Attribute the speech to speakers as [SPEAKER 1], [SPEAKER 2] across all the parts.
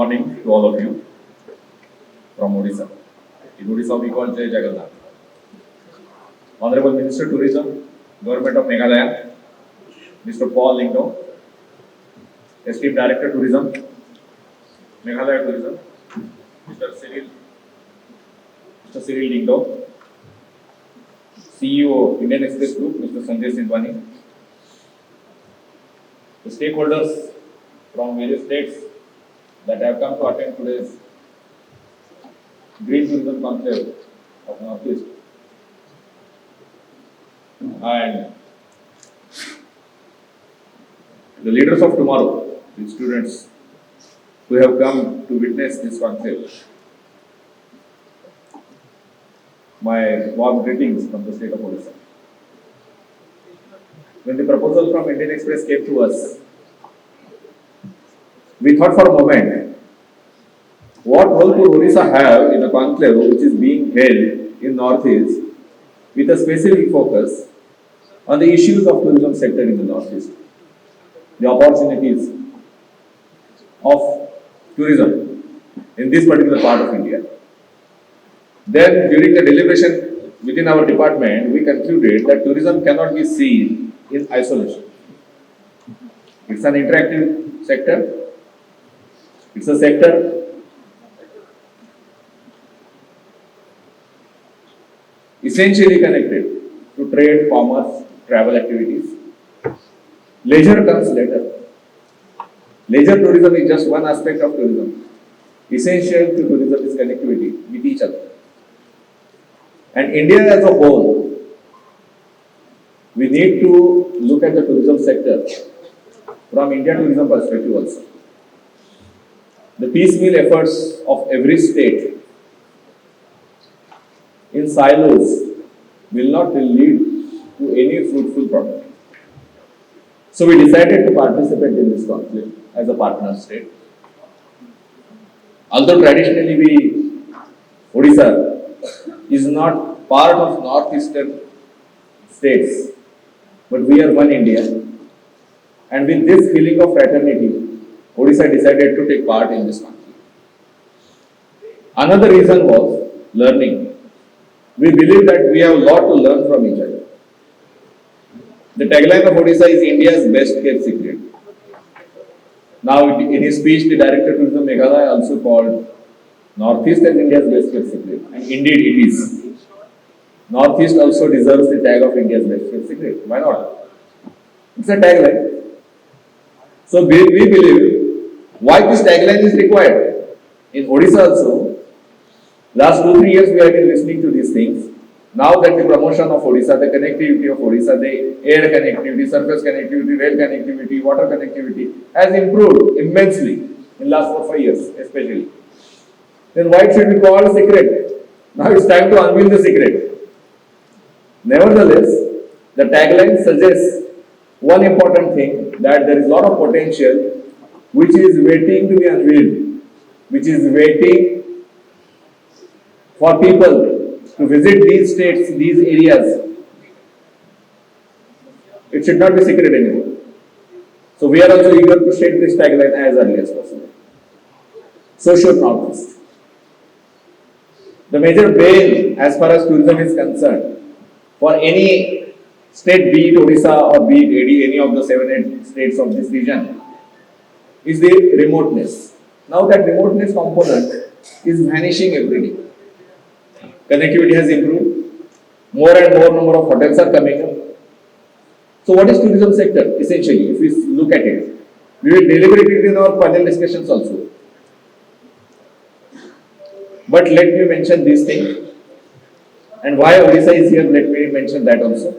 [SPEAKER 1] morning to all of you from Odisha. In Odisha we call Jai Jadhav. Honorable Minister Tourism, Government of Meghalaya, Mr. Paul Lingdo, Esteemed Director Tourism, Meghalaya Tourism, Mr. Cyril Lingdo, CEO Indian Express Group, Mr. Sanjay, the stakeholders from various states that have come to attend today's Green Tourism Conclave of Northeast, and the leaders of tomorrow, the students who have come to witness this conclave. My warm greetings from the state of Odisha. When the proposal from Indian Express came to us, we thought for a moment, what role could Odisha have in a conclave which is being held in Northeast with a specific focus on the issues of tourism sector in the Northeast, the opportunities of tourism in this particular part of India. Then during the deliberation within our department, we concluded that tourism cannot be seen in isolation. It's an interactive sector. It's a sector essentially connected to trade, commerce, travel activities. Leisure comes later. Leisure tourism is just one aspect of tourism. Essential to tourism is connectivity with each other. And India as a whole, we need to look at the tourism sector from India tourism perspective also. The piecemeal efforts of every state in silos will not lead to any fruitful product. So we decided to participate in this conclave as a partner state. Although traditionally Odisha is not part of northeastern states, but we are one India. And with this feeling of fraternity, Odisha decided to take part in this conclave. Another reason was learning. We believe that we have a lot to learn from each other. The tagline of Odisha is India's best kept secret. Now, in his speech, the Director of Tourism Meghalaya also called Northeast as India's best kept secret. And indeed it is. Northeast also deserves the tag of India's best kept secret. Why not? It's a tagline. So we believe why this tagline is required. In Odisha also, last 2-3 years we have been listening to these things. Now that the promotion of Odisha, the connectivity of Odisha, the air connectivity, surface connectivity, rail connectivity, water connectivity has improved immensely in last 4-5 years especially. Then why should we call a secret? Now it's time to unveil the secret. Nevertheless, the tagline suggests one important thing, that there is a lot of potential which is waiting to be unveiled, which is waiting for people to visit these states, these areas. It should not be secret anymore. So we are also eager to state this tagline as early as possible. So should Northeast. The major bane as far as tourism is concerned for any state, be it Odisha or be it any of the 7-8 states of this region, is the remoteness. Now that remoteness component is vanishing every day. Connectivity has improved. More and more number of hotels are coming up. So what is tourism sector? Essentially, if we look at it, we will deliberate it in our panel discussions also. But let me mention this thing. And why Odisha is here, let me mention that also.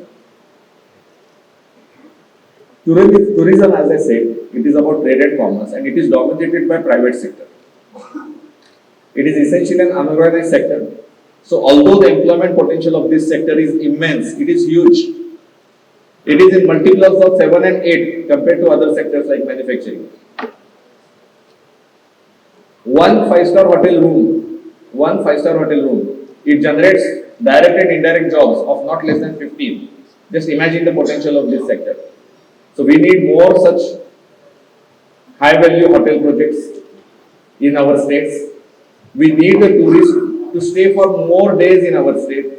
[SPEAKER 1] Tourism, as I said, it is about trade and commerce, and it is dominated by private sector. It is essentially an unorganized sector. So although the employment potential of this sector is immense, it is huge. It is in multiples of 7 and 8 compared to other sectors like manufacturing. One five-star hotel room, it generates direct and indirect jobs of not less than 15. Just imagine the potential of this sector. So we need more such high value hotel projects. in our states. We need the tourists to stay for more days in our state.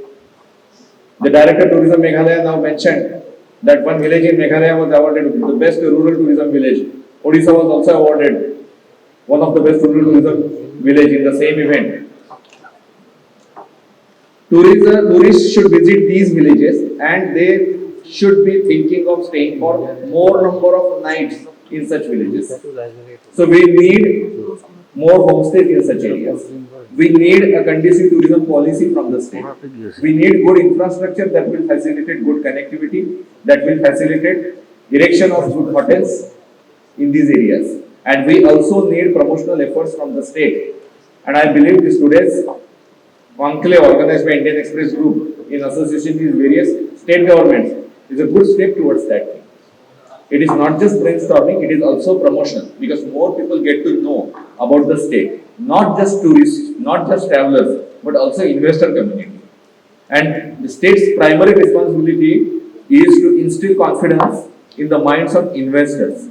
[SPEAKER 1] The Director Tourism Meghalaya now mentioned that one village in Meghalaya was awarded the best rural tourism village. Odisha was also awarded one of the best rural tourism village in the same event. Tourists should visit these villages and they should be thinking of staying for more number of nights in such villages. So we need more homestays in such areas. We need a conducive tourism policy from the state. We need good infrastructure that will facilitate good connectivity, that will facilitate erection of good hotels in these areas. And we also need promotional efforts from the state. And I believe this today's conclave organized by Indian Express Group in association with various state governments is a good step towards that thing. It is not just brainstorming, it is also promotion because more people get to know about the state. Not just tourists, not just travelers, but also investor community. And the state's primary responsibility is to instill confidence in the minds of investors.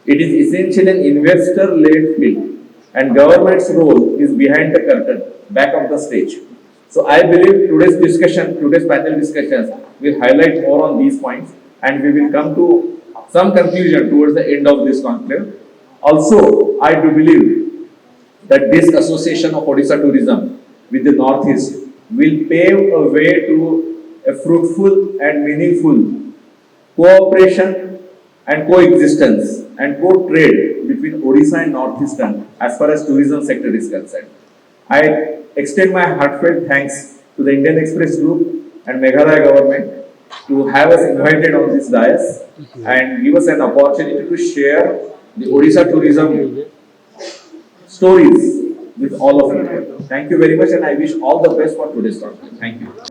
[SPEAKER 1] It is essentially an investor-led field, and government's role is behind the curtain, back of the stage. So I believe today's panel discussions will highlight more on these points, and we will come to some conclusion towards the end of this conclave. Also, I do believe that this association of Odisha tourism with the Northeast will pave a way to a fruitful and meaningful cooperation and coexistence and co-trade between Odisha and Northeastern as far as tourism sector is concerned. I extend my heartfelt thanks to the Indian Express Group and Meghalaya government to have us invited on this dais and give us an opportunity to share the Odisha tourism stories with all of you. Thank you very much and I wish all the best for today's conference. Thank you.